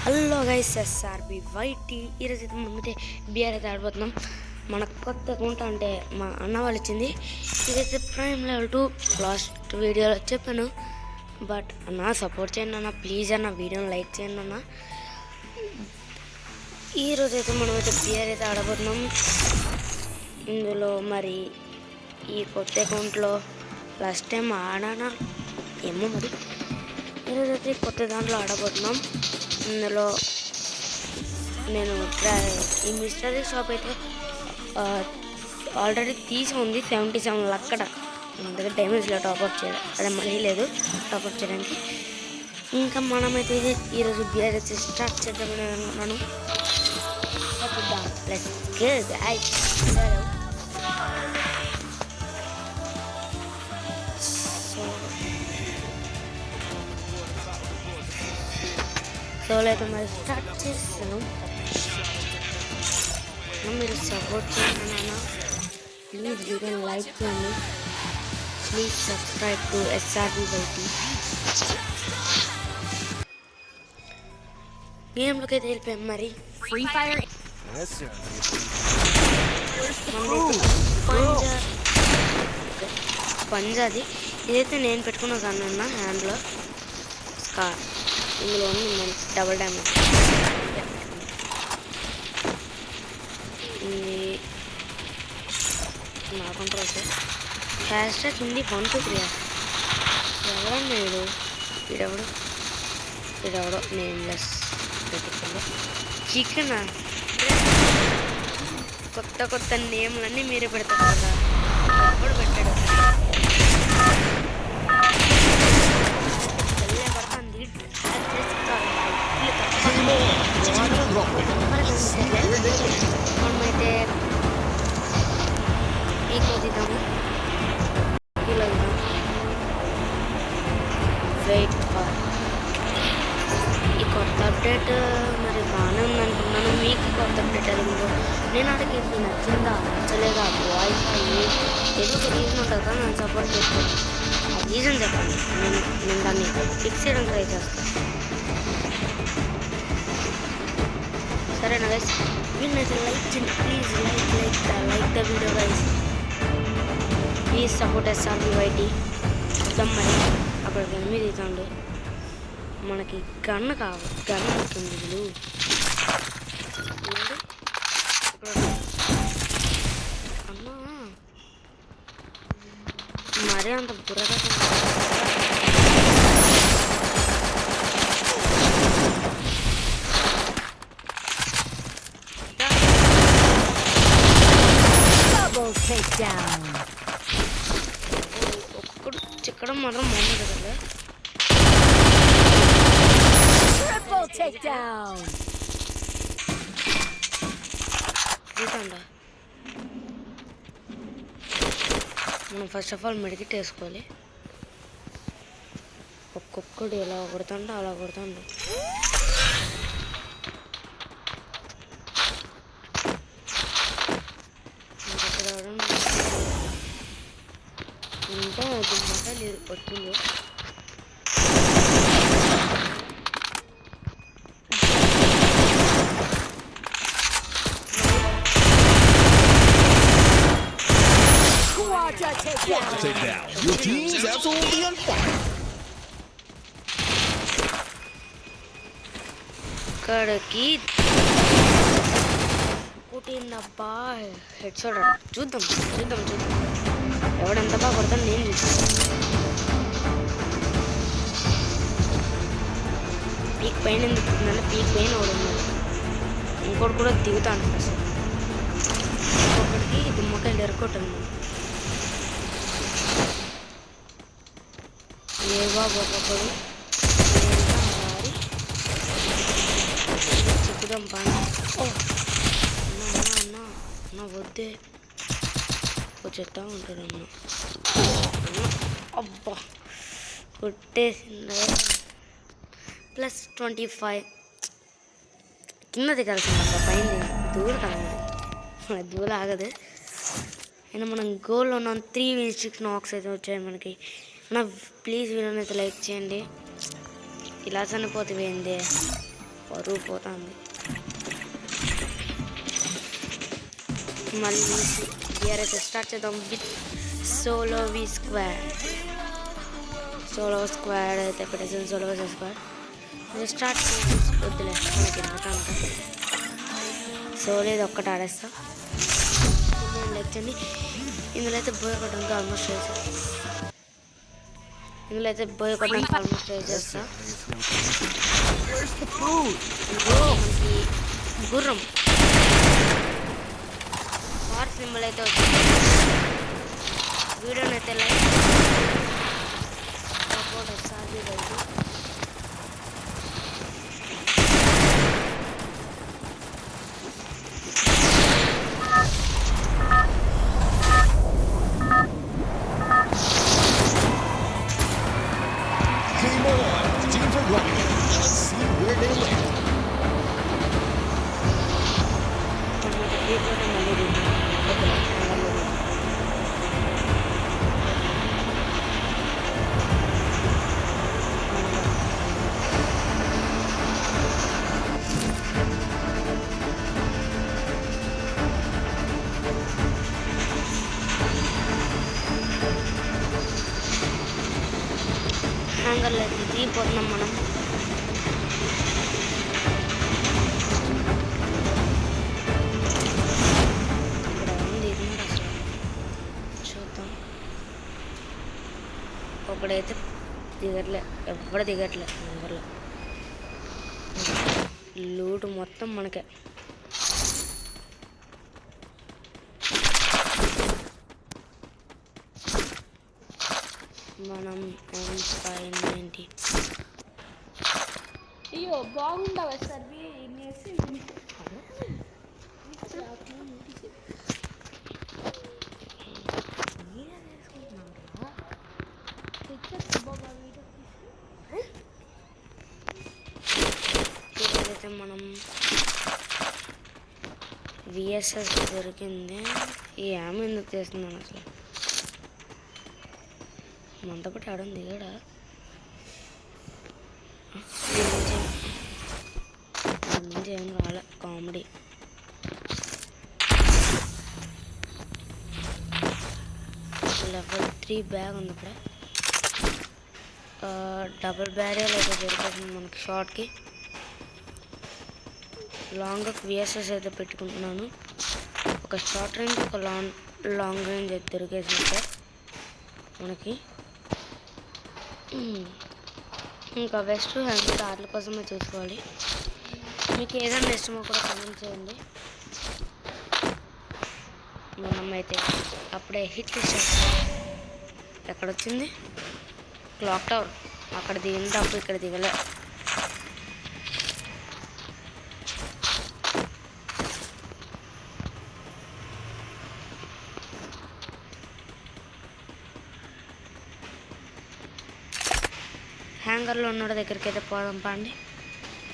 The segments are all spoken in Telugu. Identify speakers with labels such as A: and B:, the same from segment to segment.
A: Hello guys, SRB YT. ఈరోజు అయితే మనమైతే బిఆర్ అయితే ఆడిపోతున్నాం. మన కొత్త అకౌంట్ అంటే మా అన్న వాళ్ళు ఇచ్చింది. ఇదైతే ప్రైమ్ లెవెల్ 2 లాస్ట్ వీడియోలో చెప్పాను. బట్ అన్న సపోర్ట్ చేయండి అన్న, ప్లీజ్ అన్న, వీడియోని లైక్ చేయండి అన్న. ఈరోజు అయితే మనమైతే బిఆర్ అయితే ఆడబోతున్నాం. ఇందులో మరి ఈ కొత్త అకౌంట్లో లాస్ట్ టైం ఆడానా ఏమో, మరి ఈరోజు అయితే కొత్త దాంట్లో ఆడబోతున్నాం. ఇందులో నేను ఈ మిస్టరీ షాప్ అయితే ఆల్రెడీ తీసి ఉంది 77 అక్కడ మన దగ్గర డైమండ్స్లో టాప్అప్ చేయడం, అదే మనీ లేదు టాప్అప్ చేయడానికి. ఇంకా మనమైతే ఈరోజు బియర్ అయితే స్టార్ట్ చేద్దామని అనుకున్నాను. సోలో అయితే మరి స్టార్ట్ చేస్తాను. మీరు సపోర్ట్ చేయండి నాన్న, ప్లీజ్ వీడియోని లైక్ చేయండి, please subscribe to SRB YT. గేమ్లోకి అయితే వెళ్ళిపోయాం. మరి ఫ్రీ ఫైర్ పంజాది. ఇదైతే నేను పెట్టుకున్న గన్ అన్న హ్యాండ్లో స్కార్. ఇందులో ఉంది డబుల్ డ్యామేజ్. నా కంట్రోల్ హ్యాష్ ట్యాగ్ ఉంది 1 to 3. ఎవరన్నా వీడెవడో నేమ్లెస్ పెట్టుకుంది. చికెనా? కొత్త నేమ్లన్నీ మీరే పెడతారు కదా, ఎప్పుడు పెట్టాడు. మనమైతే తీద్దాము, వెయిట్ ఫర్ ఈ కొత్త అప్డేట్. మరి బాగానే ఉందనుకున్నాను. మీకు కొత్త అప్డేట్ అది నేను అడిగేది నచ్చిందా నచ్చలేదా, వైఫై ఎందుకు రీజన్ ఉంటుంది కదా, నేను సపోర్ట్ చేస్తాను. ఆ రీజన్ చెప్పండి, నేను దాన్ని ఫిక్స్ చేయడం ట్రై చేస్తాను. సరేనా గైస్? వీళ్ళైతే లైక్ చేయండి please, like the video guys, please support SRB YT. చూద్దాం మరి అక్కడ గన్ మీద ఇదండి. మనకి గన్ కావాలి, గన్ వస్తుంది వీళ్ళు. అమ్మా మరీ అంత బుర్రగా ఒక్కడు చిక్కడం మాత్రం బాగుంది కదా. చూసండా, మనం ఫస్ట్ ఆఫ్ ఆల్ మెడికిట్ వేసుకోవాలి. ఒక్కొక్కడు ఎలా కొడుతుండో అలా కొడుతుండు. ఇంకా దిమ్మట లేదు వచ్చింది. ఇక్కడికి పుట్టినబ్బా హెడ్ షాట్. చూద్దాం ఎవడెంత బాగా కొడతాను నేను చూస్తాను. పీక్ పైన ఎందుకు పుట్టిందంటే పీక్ పైన ఒకడు ఉన్నాడు, ఇంకోటి కూడా దిగుతాను. అసలు ఇంకొకటికి దిమ్మకాయలు ఎరకొట్టాను. ఏ బాబు ఒక్కొక్కడు చెక్కుదాం బాగా. అన్న వద్దే వచ్చేస్తా ఉంటాడు అన్న. అబ్బా కొట్టేసింది. +25 కింద దిగాల్సింది అబ్బా, పైన దూర కలగదు, మన దూర ఆగదు. అయినా మనం గోల్లో ఉన్నాం. 3v6 నాక్స్ అయితే వచ్చాయి మనకి. నా ప్లీజ్ వీడియోని అయితే లైక్ చేయండి. ఇలా చనిపోతే ఏంది పరువు పోతుంది. మళ్ళీ గేర్ అయితే స్టార్ట్ చేద్దాం with solo v squad. Solo squad అయితే పెట్టేసాను. సోలో స్క్వాడ్ స్టార్ట్ వద్దులే మనకి ఎందుకంత. సోలో ఇది ఒక్కటి ఆడేస్తా. లెక్చర్ని ఇందులో అయితే బోయ కొట్టడానికి ఆల్మోస్ట్ ట్రై చేస్తా. మనకి గుర్రం వార్ సింబల్ అయితే వచ్చింది. వీడియోని అయితే లైక్ సపోర్ట్ వస్తుంది. హ్యాంగర్లో అయితే దిగిపోతున్నాం మనం. ఇక్కడ ఉంది అసలు చూద్దాం. ఒకడైతే దిగట్లే, ఎవ్వడు దిగట్లే. హ్యాంగర్లో లూటు మొత్తం మనకే. మనం M590
B: అయ్యో బాగుండవా సార్
A: ఇదైతే మనం VSS దొరికింది. ఈ ఆమె ఎందుకు చేస్తున్నాను అసలు మనతో పాటు ఆడడం దిగాడా? నుంచి ఏం రాలే కామెడీ. లెవెల్ 3 బ్యాగ్ ఉంది ఇక్కడ. డబుల్ బ్యారియర్ అయితే దొరికింది మనకి షార్ట్కి. లాంగ్ VSS అయితే పెట్టుకుంటున్నాను. ఒక షార్ట్ రేంజ్ ఒక లాంగ్ రేంజ్ అయితే దొరికేసింది సార్ మనకి. ఇంకా వెస్ట్ హ్యాండ్ కార్ల కోసమే చూసుకోవాలి. మీకు ఏదైనా ఇష్టమో కూడా కామెంట్ చేయండి. మనమైతే అప్పుడే హిట్ చేస్తాం. ఎక్కడొచ్చింది క్లాక్ టవర్. అక్కడ దిగిన తప్పు ఇక్కడ దిగలే. హ్యాంగర్లో ఉన్నోడి దగ్గరికి అయితే పోదాం పండి.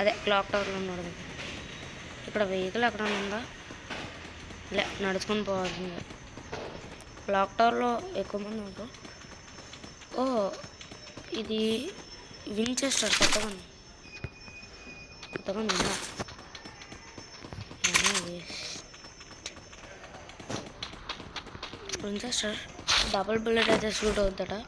A: అదే క్లాక్ టవర్లో ఉన్నోడి దగ్గర. ఇక్కడ వెహికల్ ఎక్కడ ఉందా? లే, నడుచుకొని పోవాల్సిందే. క్లాక్ టవర్లో ఎక్కువ మంది ఉంటారు. ఓ ఇది వించెస్టర్ కొత్తగా ఉందా? వించెస్టర్ డబుల్ బుల్లెట్ అయితే షూట్ అవుతాడా?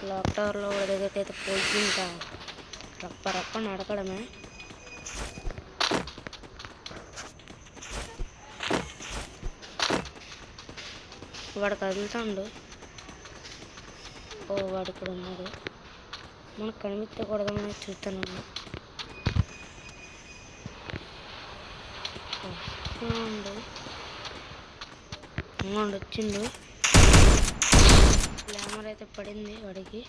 A: క్లాక్ టవర్లో దగ్గరికి అయితే పోయి ఇంకా రప్ప నడకడమే. వాడు కదులుతాడు. ఓ వాడు ఇక్కడ ఉన్నాడు. మనకు కనిపించకూడదని చూస్తాను. వచ్చిండు. గ్లామర్ అయితే పడింది వాడికి.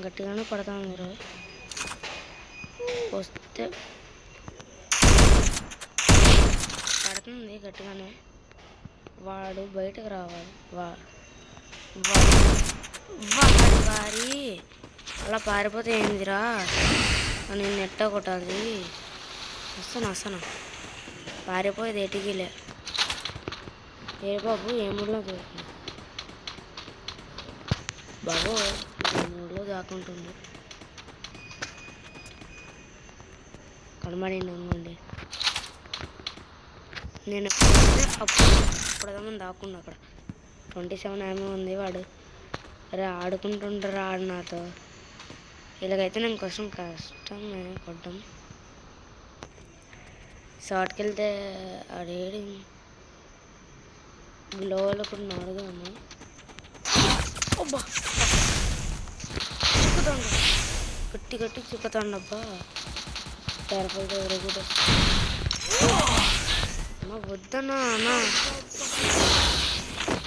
A: గట్టిగానే పడతాను మీరు వస్తే. పడుతుంది గట్టిగానే. వాడు బయటకు రావాలి. వారి అలా పారిపోతే ఏందిరా? నేను నెట్ట కొట్టాలి. వస్తాను పారిపోయేది ఎటికిలే. ఏ బాబు ఏ మూడులో దొరుకుతుంది బాబు, ఏ మూడులో దాక్కుంటుంది. కనబడింది అనుకోండి. నేను అప్పుడు దాక్కుండా అక్కడ 27 ఏమో ఉంది. వాడు అరే ఆడుకుంటుండ్రా ఆడు నాతో. ఇలాగైతే నేను కష్టం కొట్టడం. షార్ట్కి వెళ్తే ఆడేడి గ్లోవల్ కూడా నాడుగా ఉన్నాయి. అబ్బా చిక్కుతాండ, గట్టి చిక్కుతాండబ్బా. తెరపలతో ఎరుగుడు అమ్మా వద్దన్నా అన్నా.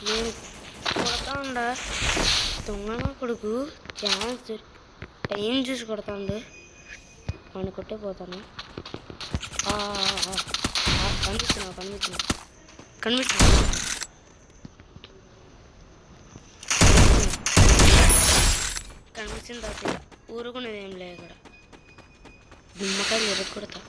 A: నేను కొడతాండ దొంగన కొడుకు. ఛాన్స్ టైం చూసి కొడతాండు. వాడిని కొట్టే పోతాను. కనిపించిన తర్వాత ఊరుకునేది ఏం లేదు. ఇక్కడ నిమ్మకాయలు ఎరగొడతా.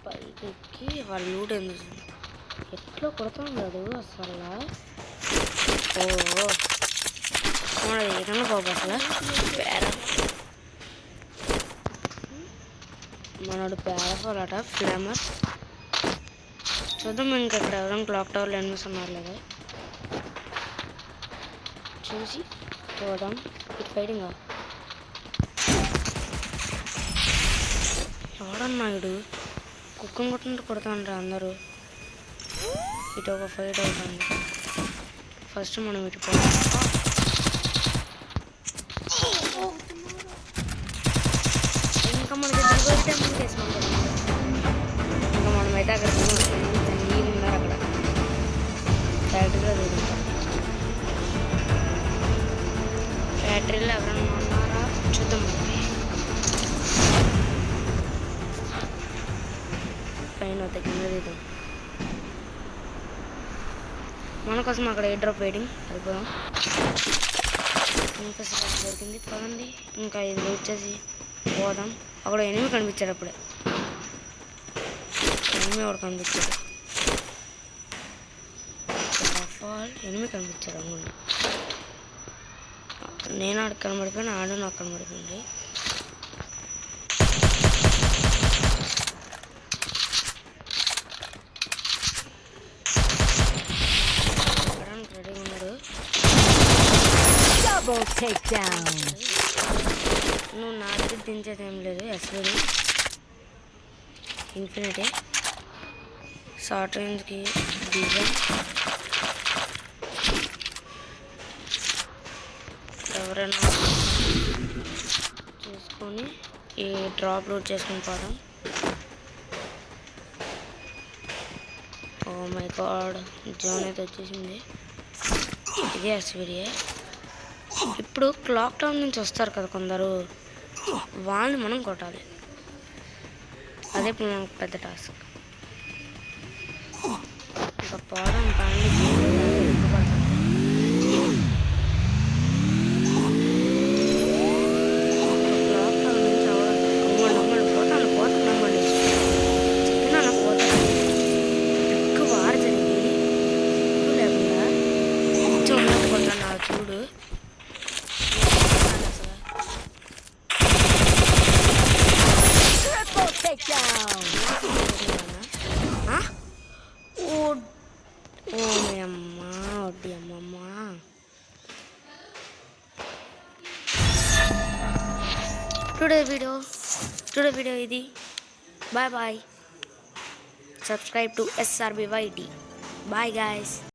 A: పైకి వాళ్ళు లూట్ ఎందుకు ఎట్లా కొడుతున్నాడు అసలు. మన ఏదన్నా బాబు అసలు మనోడు పేరఫాల్ అట ఫ్లేమర్. చూద్దాం ఇంకా ఇక్కడ ఎవరైనా క్లాక్ టవర్లో ఎనిమిస్ ఉన్నారు లేదా చూసి పోదాం. ఇటు ఫైటింగ్ ఎవడన్నాడు కుక్కను కొట్టినట్టు కొడతాండ్రా అందరూ. ఇటు ఒక ఫైట్ అవుతుంది. ఫస్ట్ మనం ఇటు పోదాం. ఇంకా మనకి ఇంకా మనమైతే అక్కడ నీళ్ళు ఉన్నారు. అక్కడ ఫ్యాక్టరీలో తిరుగుతాం. ఫ్యాక్టరీలో ఎవరన్నా ఉన్నారా చూద్దాం. పైన కింద దిద్దాం. మన కోసం అక్కడ ఎయిర్ డ్రాప్ వెయిటింగ్. వెళ్ళిపోదాం. ఇంకా దొరికింది పదండి. ఇంకా ఇది వచ్చేసి పోదాం. అక్కడ ఎనిమిది కనిపించాడు. అప్పుడే ఎనిమిది ఒకటి కనిపించాడు. ఎనిమిది కనిపించాడు అనుకోండి. నేను ఆడికి కనబడిపోయినా, ఆడు నాకు కనబడిపోయింది. రెడీగా ఉన్నాడు. నువ్వు నా దగ్గర దించేది ఏం లేదు. ఎస్వీడి ఇన్ఫినిటీ షార్ట్ రేంజ్కి డీజల్. ఎవరైనా చూసుకొని ఈ డ్రాప్ లోడ్ చేసుకొని పోదాం. ఓ మై గాడ్, జోన్ అయితే వచ్చేసింది. ఇదే ఎస్వీడియే. ఇప్పుడు క్లాక్ టవర్ నుంచి వస్తారు కదా కొందరు, వాళ్ళని మనం కొట్టాలి. అదే ఇప్పుడు మనకు పెద్ద టాస్క్. ఇంకా పోవడం కానీ క్లాక్ టవర్ నుంచి పోతాను చెప్పినా పోతాను. ఎక్కువ వారు జరిగి లేకుండా కొంచెం ఉన్నట్టు కొట్టాను. నాకు చూడు టుడే వీడియో ఇది. Bye. Subscribe to SRBYT. Bye guys.